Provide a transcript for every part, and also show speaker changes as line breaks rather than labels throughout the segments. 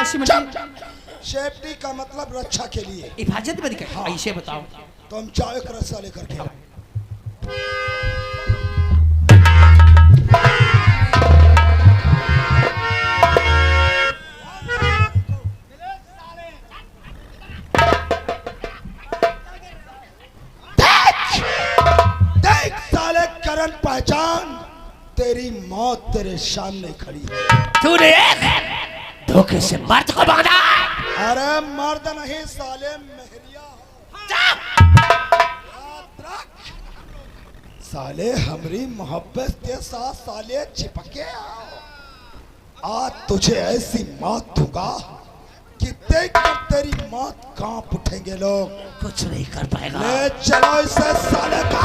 कैसे मिलती?
सेफ्टी का मतलब रक्षा के लिए,
हिफाजत में दिखे। हाँ। ऐसे बताओ।
तो हम जाओ एक रस्सा लेकर के आओ। देख साले करण पहचान, तेरी मौत तेरे सामने खड़ी है।
तूने धोखे से मर्द को बांधा।
अरे मर्द नहीं साले, मेहरिया हो। याद रख साले, हमारी मोहब्बत के साथ साले चिपके आओ। आज तुझे ऐसी मौत दूंगा कि देखकर तेरी मौत कांप उठेंगे लोग।
कुछ नहीं कर पाएगा।
ले चलो इसे साले का।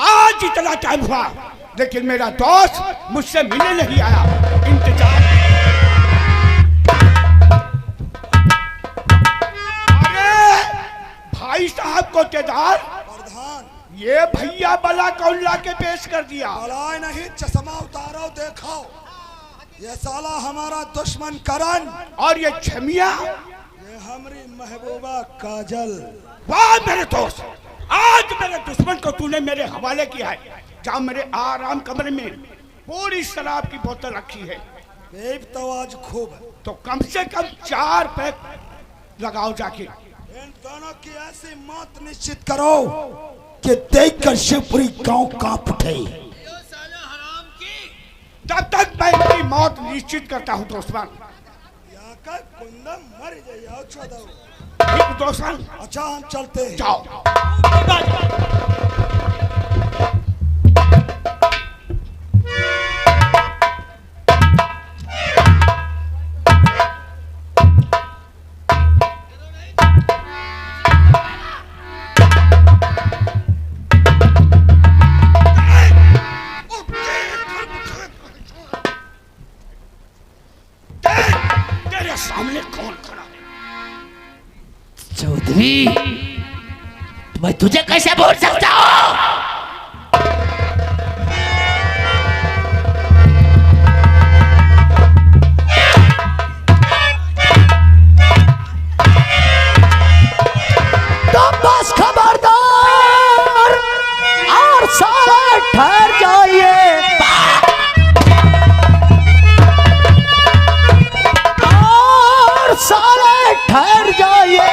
आज इतना टाइम हुआ लेकिन मेरा दोस्त मुझसे मिलने नहीं आया। इंतजार। अरे भाई साहब को केदार,
प्रधान,
ये भैया बला कौन ला के पेश कर दिया?
बलाए नहीं, चश्मा उतारो देखो, ये साला हमारा दुश्मन करण।
और ये छमिया,
ये हमारी महबूबा काजल।
वाह मेरे दोस्त, आज मेरे दुश्मन को तूने मेरे हवाले किया है। जहाँ मेरे आराम कमरे में पूरी शराब की बोतल रखी है।
बेब तो आज खूब है,
तो कम से कम 4 पैक लगाओ जाके।
इन दोनों की ऐसी मौत निश्चित करो कि देखकर शिवपुरी गांव कांप उठे।
तब तक मैं इनकी मौत निश्चित करता हूँ दुश्मन।
कुंदम मर जाओ छोड़ो।
ठीक दुश्मन।
अच्छा हम चलते हैं।
जाओ। सामने कौन खड़ा है?
चौधरी, मैं तुझे कैसे भूल सकता हूँ?
तो बस खबरदार और सारे ठहर जाइए। सारे ठहर जाइए,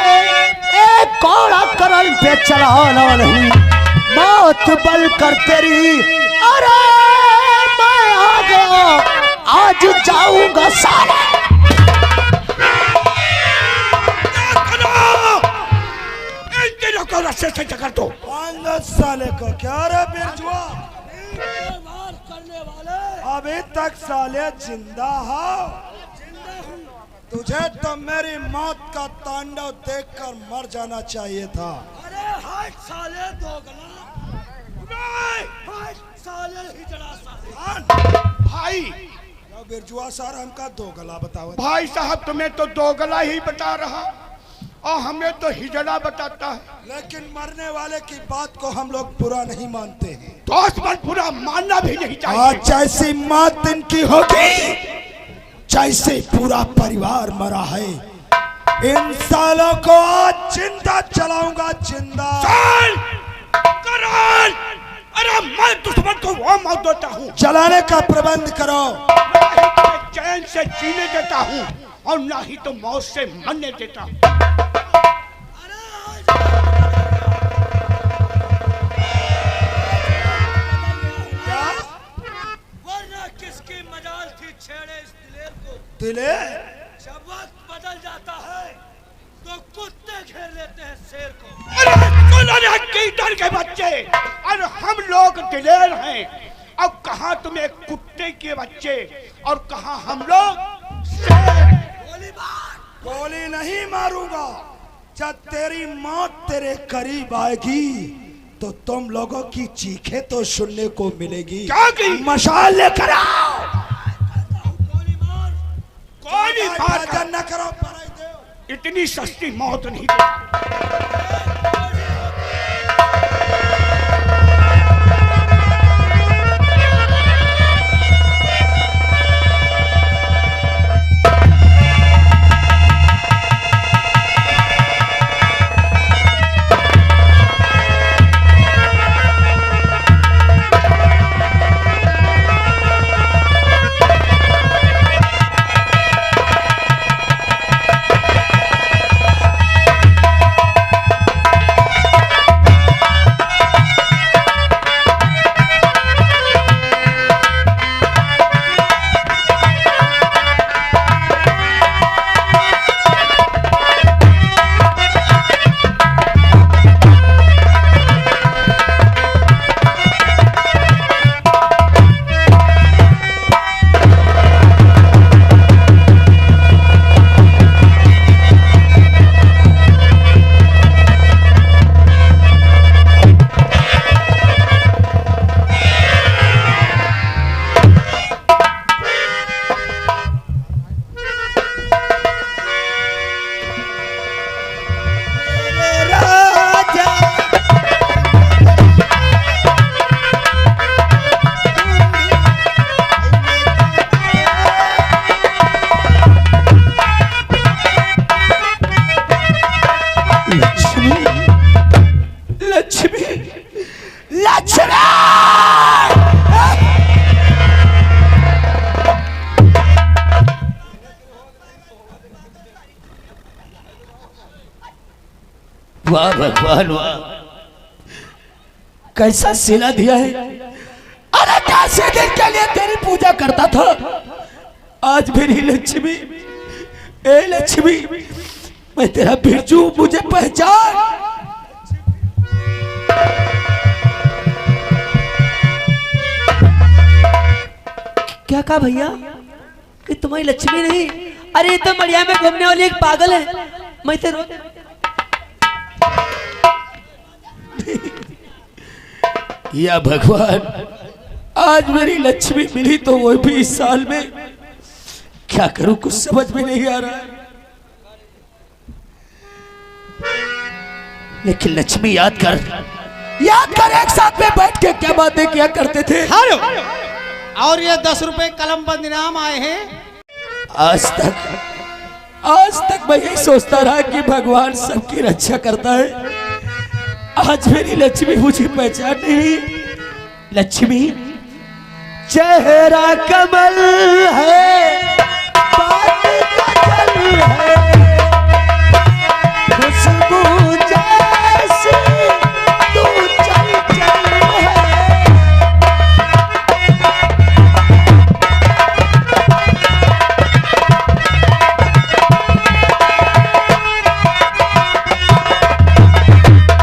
एक कोड़ा करल पे चढ़ाना नहीं, मौत बल कर तेरी। अरे मैं आ गया, आज जाऊंगा साले।
इन तीनों को रस्से से जकड़ दो।
साले को क्या रे बिरजुआ, करने वाले अभी तक साले जिंदा हो। तुझे तो मेरी मौत का तांडव देखकर मर जाना चाहिए था।
अरे हाय साले दोगला, हाय साले हिजड़ा साले।
भाई
बिरजुआ सर हमका दोगला बताओ।
भाई साहब तुम्हें तो दोगला ही बता रहा और हमें तो हिजड़ा बताता है।
लेकिन मरने वाले की बात को हम लोग बुरा नहीं मानते हैं।
दोस्त पर बुरा मानना भी नहीं चाहिए।
आज जैसी मौत इनकी होगी जैसे पूरा परिवार मरा है, इन सालों को आज जिंदा चलाऊंगा, जिंदा।
चल करण, अरे मैं दुश्मन को वो मौत देता हूँ,
चलाने का प्रबंध करो।
ना ही तुम्हें चैन से जीने देता हूँ और ना ही तो मौत से मरने देता हूँ।
वरना किसकी मजाल थी छेड़े इस दिलेर को।
दिलेर
जब वक्त बदल जाता है तो कुत्ते घेर लेते हैं शेर को।
अरे कीटर के बच्चे, अरे हम लोग दिलेर हैं, अब कहाँ तुम एक कुत्ते के बच्चे और कहाँ हम लोग शेर।
गोली मार।
गोली नहीं मारूंगा, जब तेरी मौत तेरे करीब आएगी तो तुम लोगों की चीखें तो सुनने को मिलेगी।
क्या की?
मशाल लेकर आओ।
कोई बात
भजन न करो पराई देव।
इतनी सस्ती मौत नहीं देता।
वाह भगवान वाह, कैसा सिला दिया है। अरे कैसे दिन के लिए तेरी पूजा करता था, आज मेरी लक्ष्मी, ए लक्ष्मी, मैं तेरा बिरजू, मुझे पहचान।
क्या कहा भैया कि तुम्हारी लक्ष्मी नहीं? अरे ये तो मड़िया में घूमने वाली एक पागल है। मैं तो
या भगवान, आज मेरी लक्ष्मी मिली तो वो भी इस साल में। क्या करूं, कुछ समझ में नहीं आ रहा है। लेकिन लक्ष्मी याद कर, एक साथ में बैठ के क्या बातें किया करते थे।
हेलो, और ये 10 रुपए कलम बंद इनाम आए हैं।
आज तक मैं यही सोचता रहा कि भगवान सबकी रक्षा करता है। आज मेरी लक्ष्मी मुझे पहचान नहीं। लक्ष्मी,
चेहरा कमल है, बात गजल है, खुशबू जैसी तू चल चल है।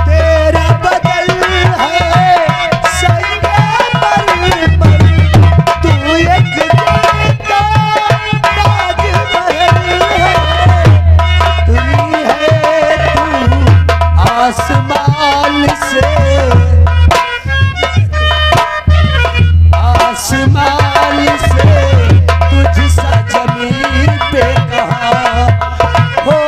तेरा बदल है सैया पल तू एक देता ताजमहल है। तुरी है तू आसमान से, आसमान से तुझसा जमीन पे कहाँ हो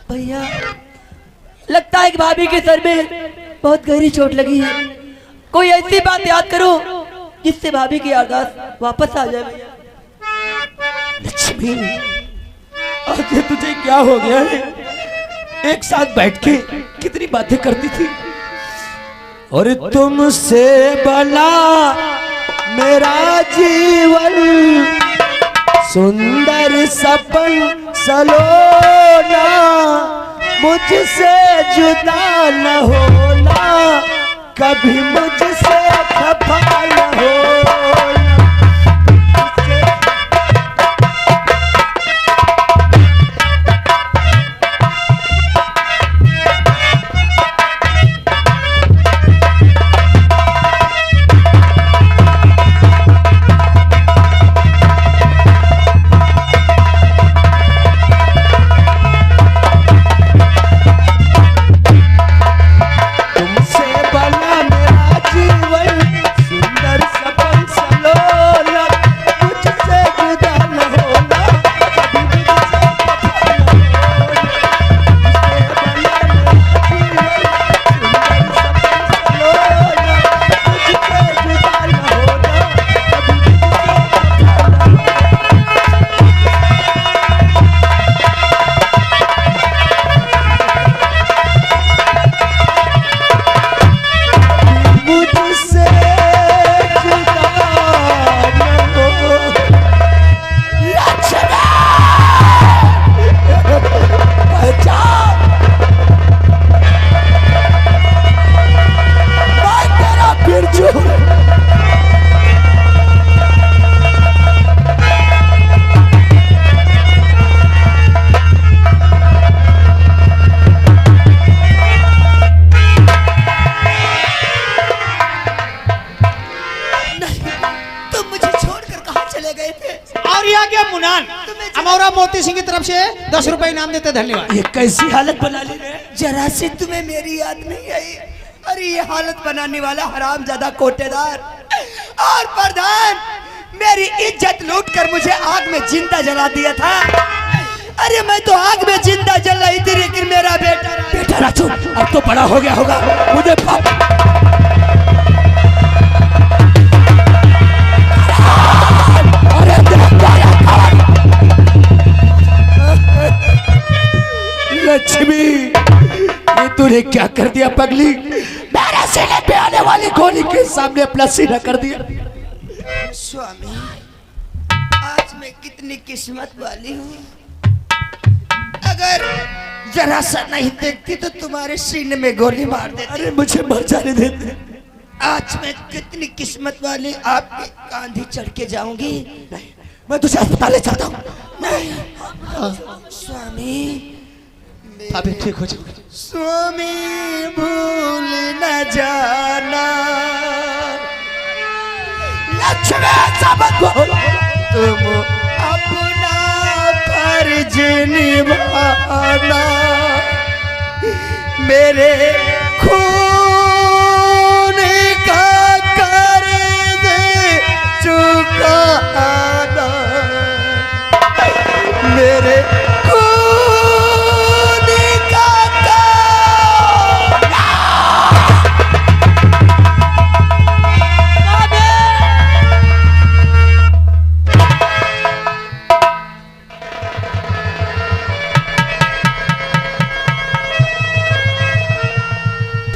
भैया, लगता है कि भाभी के सर में बहुत गहरी चोट लगी है। कोई ऐसी बात याद करो जिससे भाभी की याददाश्त वापस आ जाए। भैया
लक्ष्मी, आज ये तुझे क्या हो गया है? एक साथ बैठ के कितनी बातें करती थी। और तुमसे बना मेरा जीवन, सुंदर सपन सलोना, मुझसे जुदा न होना, कभी मुझसे खफा न होना।
की तरफ से 10 रुपए इनाम देते, धन्यवाद।
ये कैसी हालत बना ली रे?
जरा से तुम्हें मेरी याद नहीं आई? अरे ये हालत बनाने वाला हरामजादा कोटेदार और प्रधान मेरी इज्जत लूट कर मुझे आग में जिंदा जला दिया था। अरे मैं तो आग में जिंदा जल रही थी, लेकिन मेरा बेटा
राजू अब तो बड़ा हो गया होगा, मुझे लक्ष्मी, ये तूने क्या कर दिया पगली? मेरे सीने पे आने वाली गोली के सामने अपना सीना कर दिया।
स्वामी आज मैं कितनी किस्मत वाली हूँ। अगर जरा सा नहीं देखती तो तुम्हारे सीने में गोली मार देती।
अरे मुझे मर जाने देते।
आज मैं कितनी किस्मत वाली, आपके कांधे चढ़ के जाऊंगी।
नहीं, मैं तुझे अस्पताल ले जाता हूँ।
नहीं स्वामी,
अभी ठीक हो जाओ।
स्वामी भूल न जाना,
लक्ष्मी सबक
तुम अपना फर्ज निभाना, मेरे खून का कर्ज चुकाना, मेरे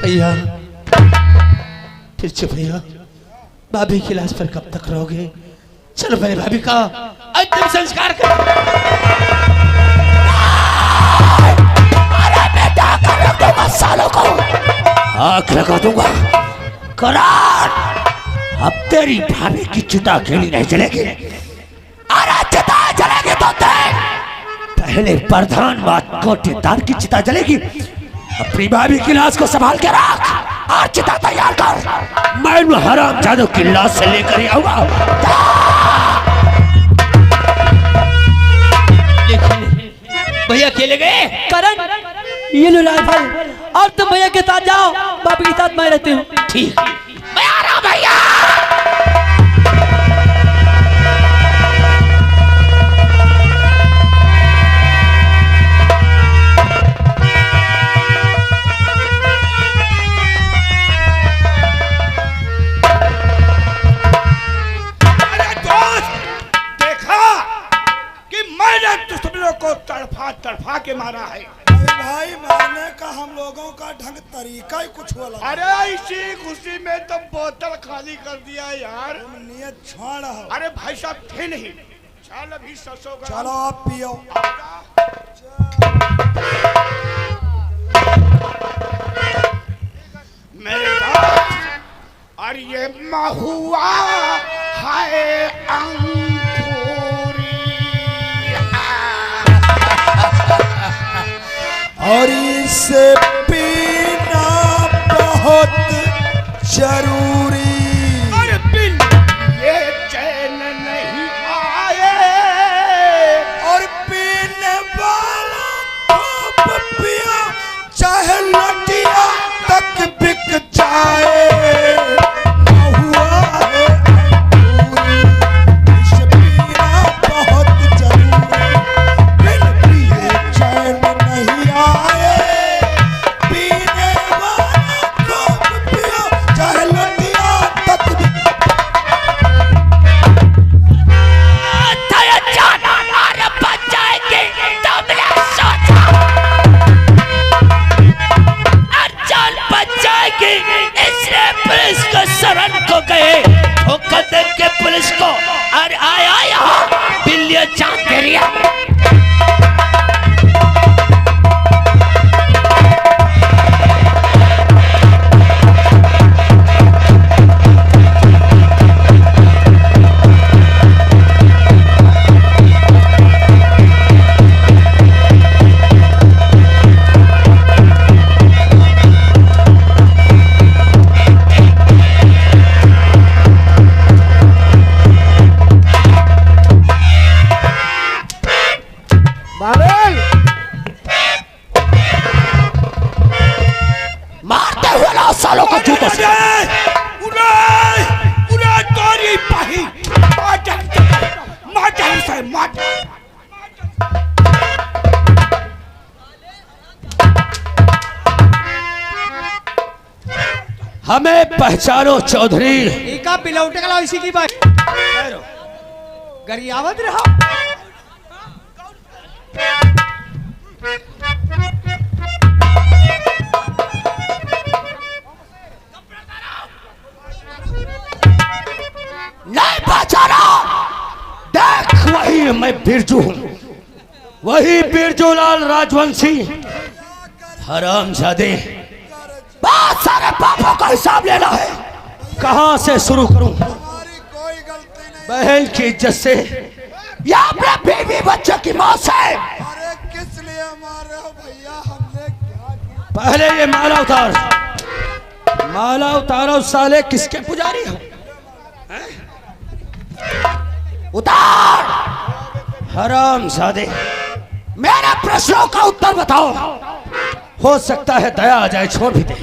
भैया फिर से भैया, भाभी की लाश पर कब तक रहोगे? चलो पहले भाभी का अंतिम संस्कार कर।
अरे बेटा कर दूंगा सालों को, आग लगा दूंगा करार। अब तेरी भाभी की चिता अकेली नहीं जलेगी। अरे चिता जलेगी तो पहले प्रधान बात कोटेदार की चिता जलेगी। अपनी भाभी की लाश को संभाल के रख और चिता तैयार कर। मैं हराम जादू की लाश से लेकर ही आऊंगा।
भैया अकेले गए?
करण ये लो राइफल और तुम भैया के साथ जाओ, बापी के साथ मैं रहती हूँ।
ठीक, मैं आ रहा हूं भैया।
को तड़फा के मारा है।
भाई मारने का हम लोगों का ढंग तरीका ही कुछ हो लगा।
अरे इसी खुशी में तो बोतल खाली कर दिया यार।
नियत छाड़ हो।
अरे भाई साहब थे नहीं, चल अभी 600 ग्राम।
चलो आप पियो।
मेरे पास और ये महुआ है अंकुरी।
और इसे पीना बहुत जरूरी।
अरे बिन ये चैन नहीं आए।
और पीने वाला को पिया चाहे लटिया तक बिक जाए। महुआ है अंकुरी, इसे पीना बहुत जरूरी। बिन पिए चैन नहीं आए। पीने वाला को पिया चाहे लटिया बादल
मारते हुए लाओ सालों को जूतों से।
तोरी पाही माटर से माटर।
हमें पहचानो चौधरी।
एका पिलौटे का इसी की बात गरियावत रहा।
नहीं पहचाना?
देख वही मैं बिरजू हूँ, वही बिरजू लाल राजवंशी हरामजादे।
बहुत सारे पापों का हिसाब लेना है।
कहाँ से शुरू करूं?
हमारी कोई गलती नहीं।
बहन की इज्जत से
या अपने बीवी बच्चे की मौत से।
अरे किस लिए मार रहे हो भैया? हमने क्या किया?
पहले ये माला उतार। माला उतारो साले, किसके पुजारी हो?
उतार।
हरामजादे,
मेरे प्रश्नों का उत्तर बताओ।
हो सकता है दया आ जाए, छोड़ भी दे।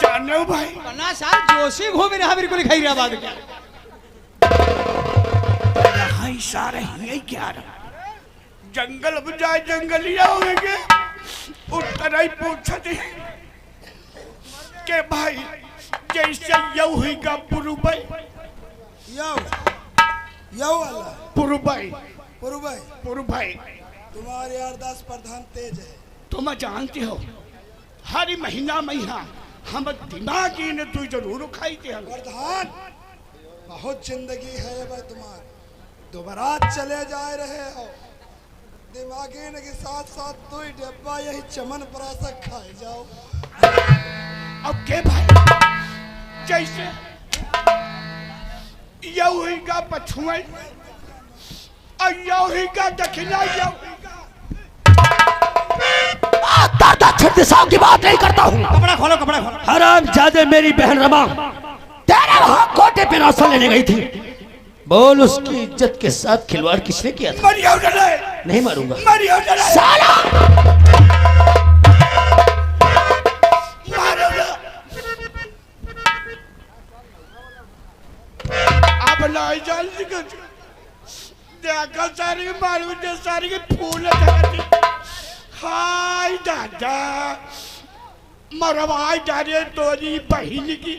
जानो भाई
पन्ना साल जोशी घूम रहा मेरे को लिखाई रहा बाद क्या
यहाँ सारे ये क्या रहा? जंगल बजाय जंगलिया होंगे उतना ही पूछते के भाई जैसे यू ही का पुरुबाई
यो वाला
पुरुबाई
तुम्हारे अरदास प्रधान तेज है।
तुम जानते हो हर महीना हम दिमागी ने तू जरूर खाई थे हम।
प्रधान बहुत जिंदगी है भाई तुम्हारी, दोबारा चले जा रहे हो। दिमागी ने के साथ साथ तू ही डब्बा यही चमन परासा खाए जाओ।
अब के भाई जैसे यू ही का पछुआ और यू ही का दक्षिणा
दक्षिण दिशाओं की बात नहीं करता हूँ।
कपड़ा खोलो कपड़ा खोलो।
हरामजादे, मेरी बहन रमा
तेरे वहां कोटे पे राशन लेने गई थी।
बोल, उसकी इज्जत के साथ खिलवाड़ किसने किया था?
मरियो डले
नहीं मारूंगा।
मरियो डले
साला
मारो ना। अब लाई जान देखा सारी मारू जे सारी के फूल लगती। हाय दादा मरवाई जा रहे तोरी बहन की।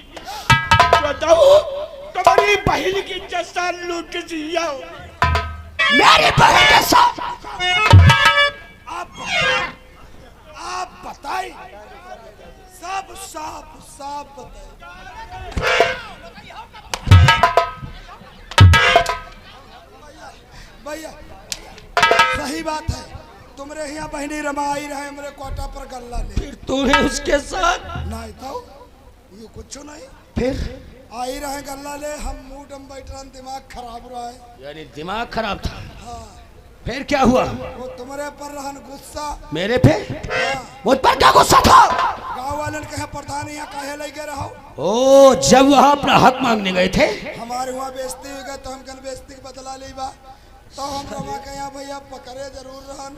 बताओ तुम्हारी बहन की जैसा लूट दिया
मेरी बहन के साथ
आप बताइए, सब साफ साफ बताइए। भैया सही बात है, तुमरे यहाँ बहनी रमा आई रहे मेरे कोटा पर गल्ला ले।
फिर तूने उसके साथ?
नहीं तो ये कुछ नहीं,
फिर
आई रहे गल्ला ले। हम मुंह डम बैठन, दिमाग खराब रहा है।
यानी दिमाग खराब था।
हाँ,
फिर क्या हुआ?
वो तुम्हारे पर रहन गुस्सा।
मेरे पे?
हाँ,
मुझ पर क्या गुस्सा था?
गाँव वाले ने कहे प्रधान यहाँ कहे लगे रहो।
ओ, जब वहां अपना हक मांगने गए थे?
हमारे वहाँ बेइज्जती हो गई तो हम कन बेइज्जती के बदला ली बा। तो हम रमा के यहाँ भैया पकड़े जरूर रहन,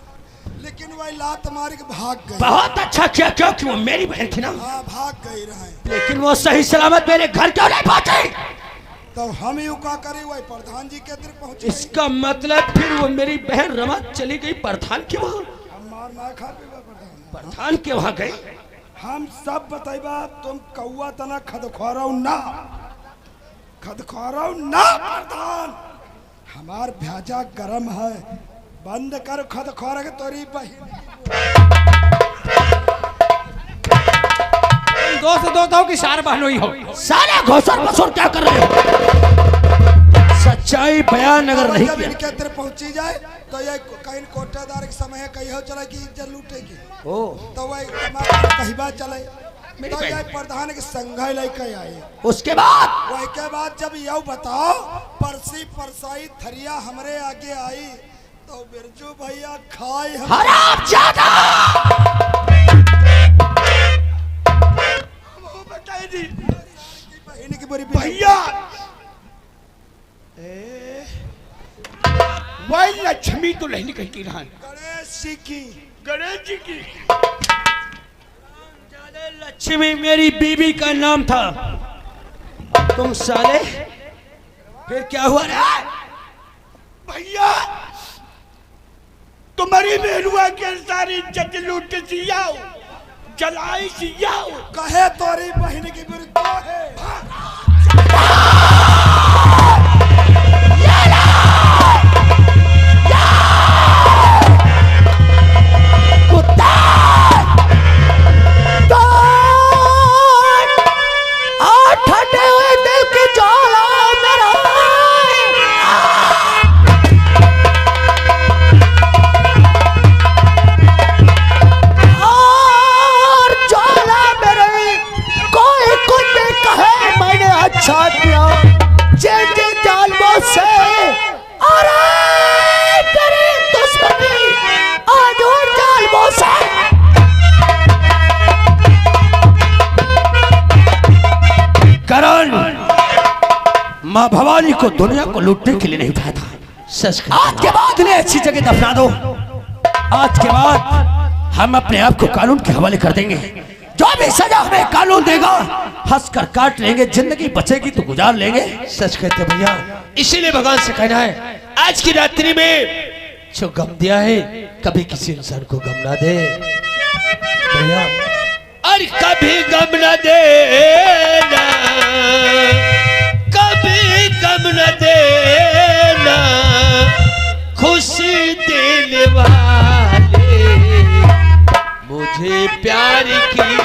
लेकिन वही लात मार के भाग गई।
बहुत अच्छा किया, क्योंकि वो मेरी बहन थी ना।
हाँ, भाग गई रहे।
लेकिन वो सही सलामत मेरे घर क्यों नहीं पहुंची?
तो हम यूं का करी, वही प्रधान जी के तरफ पहुंचे।
इसका मतलब फिर वो मेरी बहन रमा चली गई प्रधान के वहां।
हम मार ना खा पीबा प्रधान।
प्रधान के वहां गए।
हम सब बताइबा, तुम कौआ तना खदखोरौ ना, खदखोरौ ना प्रधान। हमार भ्याजा गरम है, बंद कर खदखोर के तोरी बहन।
दोस्त हो कि सार बहनोई हो।
साले घोसर पसोर क्या कर रहे हो?
सच्चाई बयान अगर नहीं
जब
किया
इनके तरफ पहुंची जाए तो ये कहीं कोटादार के समय है, कहीं हो चला कि इज्जत लूटेगी।
ओ,
तो वही कहिबा चले
मेरी
तो
बहन।
ये प्रधान के संघाई लेके आए।
उसके बाद
वही के बाद जब यू बताओ परसी परसाई थरिया हमरे आगे आई तो बिरजू भैया खाई हम।
हरामजादा!
बताइए जी
बहन की बड़ी
भैया वही लक्ष्मी तो नहीं निकल की रहा
गणेश जी की।
गणेश जी की।
लक्ष्मी मेरी बीवी का नाम था। तुम साले फिर क्या हुआ रे?
भैया तुम्हारी बेलुआ के सारी इज्जत लूट के सियाओ, जलाई सियाओ।
कहे तोरी बहन की विरुद्ध है।
ठंडे हुए दिल की ज्वाला मेरा और ज्वाला मेरे कोई कुछ भी कहे मैंने अच्छा किया जिन जालमों से और तेरी दुश्मनी आज उन जालमों से।
करण माँ भवानी को दुनिया को लूटने के लिए नहीं उठाया था।
सच
आज के बाद इन्हें अच्छी जगह दफना दो। आज के बाद हम अपने आप को कानून के हवाले कर देंगे। जो भी सजा हमें कानून देगा हंस कर काट लेंगे, जिंदगी बचेगी तो गुजार लेंगे।
सच कहते भैया, इसीलिए भगवान से कहना है आज की रात्रि में जो गम दिया है कभी किसी इंसान को गम ना दे भैया, और कभी गम न देना, कभी गम न देना, खुशी दिल वाले मुझे प्यार की